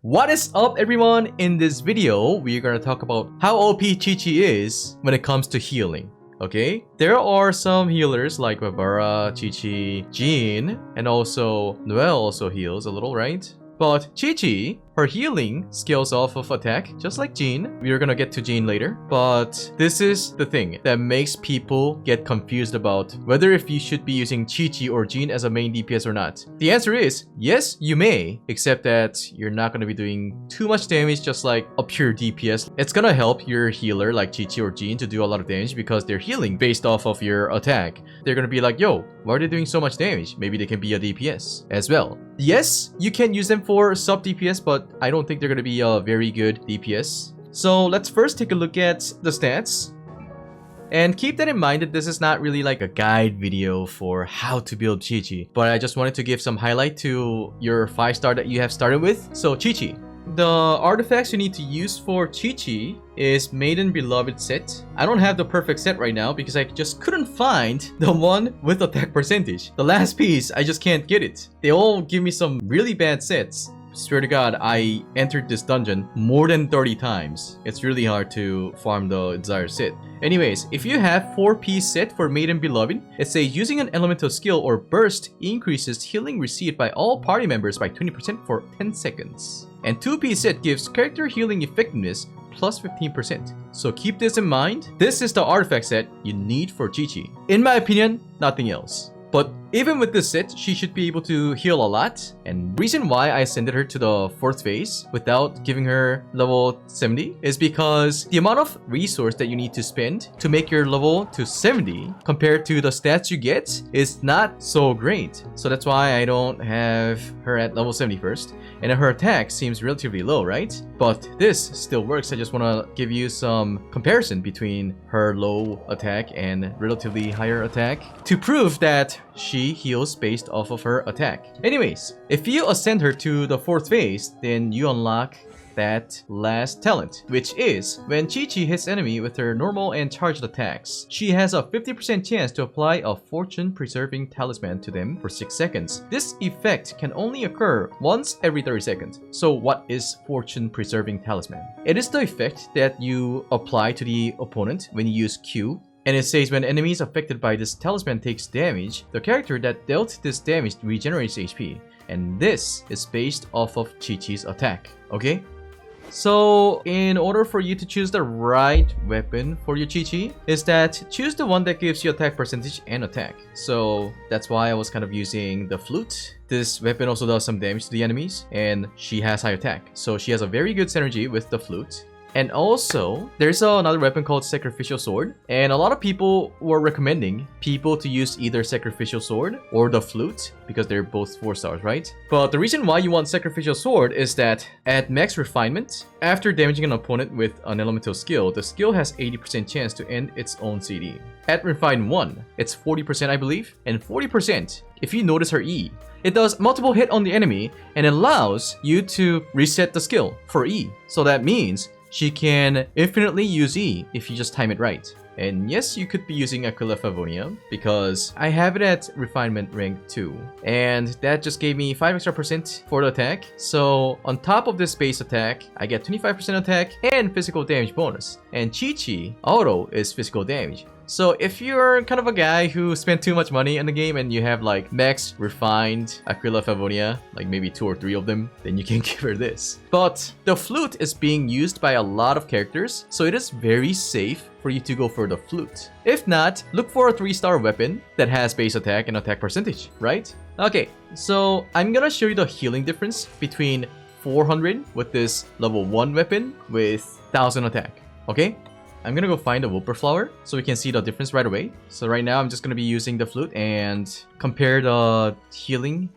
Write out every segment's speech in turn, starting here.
What is up, everyone? In this video, we're gonna talk about how OP Qiqi is when it comes to healing. Okay, there are some healers like Barbara, Qiqi, Jean, and also Noelle also heals a little, right? But Qiqi, her healing scales off of attack, just like Jean. We're gonna get to Jean later. But this is the thing that makes people get confused about whether if you should be using Qiqi or Jean as a main DPS or not. The answer is, yes, you may, except that you're not gonna be doing too much damage just like a pure DPS. It's gonna help your healer like Qiqi or Jean to do a lot of damage because they're healing based off of your attack. They're gonna be like, yo, why are they doing so much damage? Maybe they can be a DPS as well. Yes, you can use them for sub DPS, but I don't think they're gonna be a very good DPS. So let's first take a look at the stats. And keep that in mind that this is not really like a guide video for how to build Qiqi, but I just wanted to give some highlight to your 5-star that you have started with. So Qiqi. The artifacts you need to use for Qiqi is Maiden Beloved set. I don't have the perfect set right now because I just couldn't find the one with attack percentage. The last piece, I just can't get it. They all give me some really bad sets. Swear to God, I entered this dungeon more than 30 times. It's really hard to farm the desired set. Anyways, if you have 4-piece set for Maiden Beloved, it says using an elemental skill or burst increases healing received by all party members by 20% for 10 seconds. And 2-piece set gives character healing effectiveness plus 15%. So keep this in mind. This is the artifact set you need for Qiqi. In my opinion, nothing else. But even with this set, she should be able to heal a lot. And the reason why I sent her to the 4th phase without giving her level 70 is because the amount of resource that you need to spend to make your level to 70 compared to the stats you get is not so great. So that's why I don't have her at level 70 first. And her attack seems relatively low, right? But this still works. I just want to give you some comparison between her low attack and relatively higher attack to prove that she heals based off of her attack. Anyways, if you ascend her to the 4th phase, then you unlock that last talent, which is when Qiqi hits enemy with her normal and charged attacks, she has a 50% chance to apply a fortune preserving talisman to them for 6 seconds. This effect can only occur once every 30 seconds. So what is fortune preserving talisman? It is the effect that you apply to the opponent when you use Q. And it says when enemies affected by this talisman takes damage, the character that dealt this damage regenerates HP. And this is based off of Qiqi's attack, okay? So in order for you to choose the right weapon for your Qiqi is that choose the one that gives you attack percentage and attack. So that's why I was kind of using the flute. This weapon also does some damage to the enemies and she has high attack. So she has a very good synergy with the flute. And also, there's another weapon called Sacrificial Sword. And a lot of people were recommending people to use either Sacrificial Sword or the Flute because they're both 4 stars, right? But the reason why you want Sacrificial Sword is that at max refinement, after damaging an opponent with an elemental skill, the skill has 80% chance to end its own CD. At Refine 1, it's 40% I believe, and 40% if you notice her E. It does multiple hit on the enemy and allows you to reset the skill for E. So that means she can infinitely use E if you just time it right. And yes, you could be using Aquila Favonia because I have it at Refinement Rank 2. And that just gave me 5 extra% for the attack. So on top of this base attack, I get 25% attack and physical damage bonus. And Qiqi auto is physical damage. So if you're kind of a guy who spent too much money in the game and you have like max refined Aquila Favonia, like maybe 2 or 3 of them, then you can give her this. But the flute is being used by a lot of characters, so it is very safe for you to go for the flute. If not, look for a 3-star weapon that has base attack and attack percentage, right? Okay, so I'm gonna show you the healing difference between 400 with this level 1 weapon with 1000 attack, okay? I'm gonna go find the Whooper Flower so we can see the difference right away. So right now I'm just gonna be using the flute and compare the healing.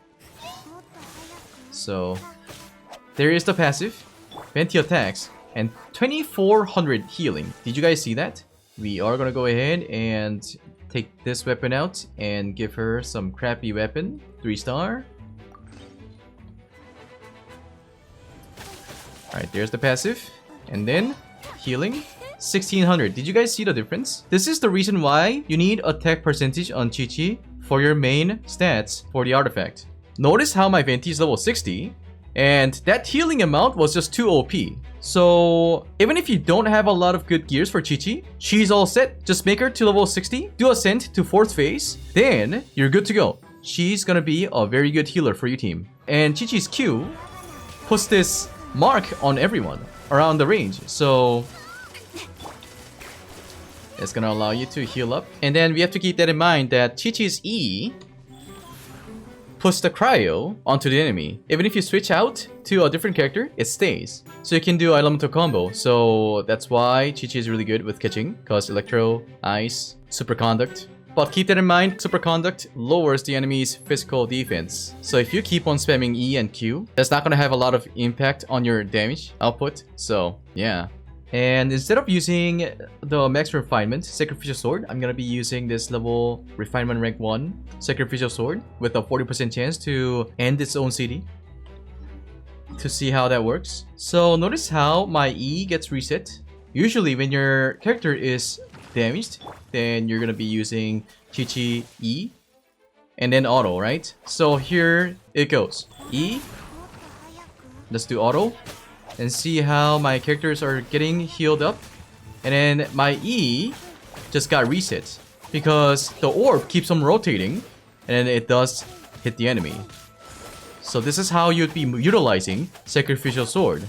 So there is the passive, 20 attacks, and 2400 healing. Did you guys see that? We are gonna go ahead and take this weapon out and give her some crappy weapon, 3-star. Alright, there's the passive. And then healing. 1600. Did you guys see the difference? This is the reason why you need attack percentage on Qiqi for your main stats for the artifact. Notice how my Venti is level 60 And that healing amount was just too OP. So even if you don't have a lot of good gears for Qiqi, she's all set. Just make her to level 60, do ascent to 4th phase, then you're good to go. She's gonna be a very good healer for your team. And Qiqi's Q puts this mark on everyone around the range. So it's gonna allow you to heal up. And then we have to keep that in mind that Qiqi's E puts the cryo onto the enemy. Even if you switch out to a different character, it stays. So you can do elemental combo. So that's why Qiqi is really good with catching, because electro, ice, superconduct. But keep that in mind, superconduct lowers the enemy's physical defense. So if you keep on spamming E and Q, that's not gonna have a lot of impact on your damage output. So yeah. And instead of using the max refinement sacrificial sword, I'm gonna be using this level refinement rank 1 sacrificial sword with a 40% chance to end its own CD, to see how that works. So notice how my E gets reset. Usually when your character is damaged, then you're gonna be using Qiqi E and then auto, right? So here it goes. E, let's do auto and see how my characters are getting healed up. And then my E just got reset because the orb keeps on rotating and it does hit the enemy. So this is how you'd be utilizing sacrificial sword.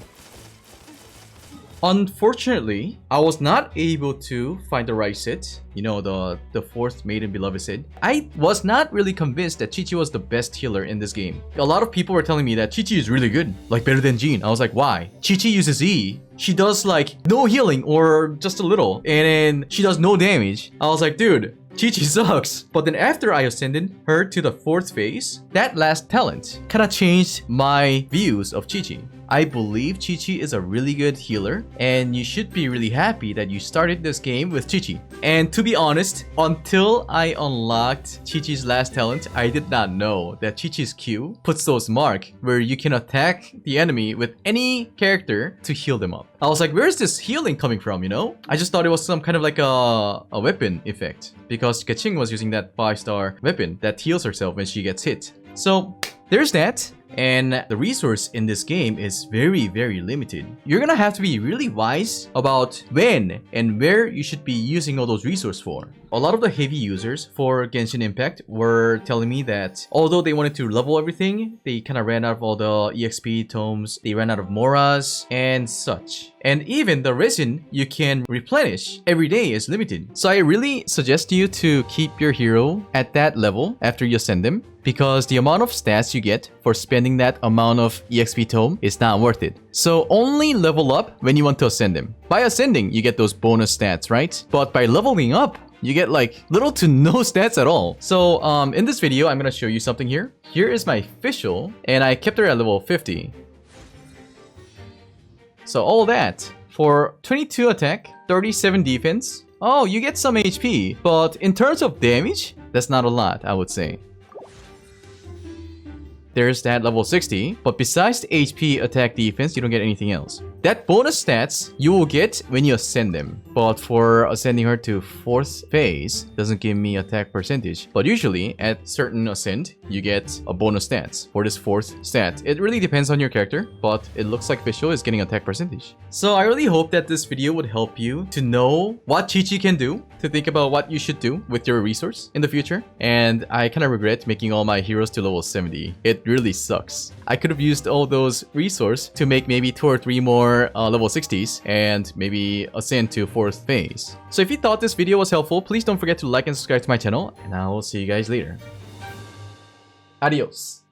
Unfortunately, I was not able to find the right set. You know, the 4th Maiden Beloved set. I was not really convinced that Qiqi was the best healer in this game. A lot of people were telling me that Qiqi is really good, like better than Jean. I was like, why? Qiqi uses E. She does like no healing or just a little, and then she does no damage. I was like, dude, Qiqi sucks. But then after I ascended her to the 4th phase, that last talent kind of changed my views of Qiqi. I believe Qiqi is a really good healer, and you should be really happy that you started this game with Qiqi. And to be honest, until I unlocked Qiqi's last talent, I did not know that Qiqi's Q puts those mark where you can attack the enemy with any character to heal them up. I was like, where's this healing coming from, you know? I just thought it was some kind of like a weapon effect, because Keqing was using that 5-star weapon that heals herself when she gets hit. So there's that. And the resource in this game is very, very limited. You're gonna have to be really wise about when and where you should be using all those resources for. A lot of the heavy users for Genshin Impact were telling me that although they wanted to level everything, they kind of ran out of all the EXP tomes, they ran out of Moras and such. And even the resin you can replenish every day is limited. So I really suggest you to keep your hero at that level after you ascend them, because the amount of stats you get for spending that amount of EXP tome is not worth it. So only level up when you want to ascend them. By ascending, you get those bonus stats, right? But by leveling up, you get like little to no stats at all. So in this video, I'm gonna show you something here. Here is my official, and I kept her at level 50. So all that for 22 attack, 37 defense. Oh, you get some HP, but in terms of damage, that's not a lot, I would say. There's that level 60, but besides the HP, attack, defense, you don't get anything else. That bonus stats you will get when you ascend them, but for ascending her to 4th phase doesn't give me attack percentage. But usually at certain ascent you get a bonus stats for this 4th stat. It really depends on your character, but it looks like Visual is getting attack percentage. So I really hope that this video would help you to know what Qiqi can do, to think about what you should do with your resource in the future. And I kind of regret making all my heroes to level 70. It really sucks. I could have used all those resources to make maybe 2 or 3 more level 60s and maybe ascend to 4th phase. So if you thought this video was helpful, please don't forget to like and subscribe to my channel, and I will see you guys later. Adios.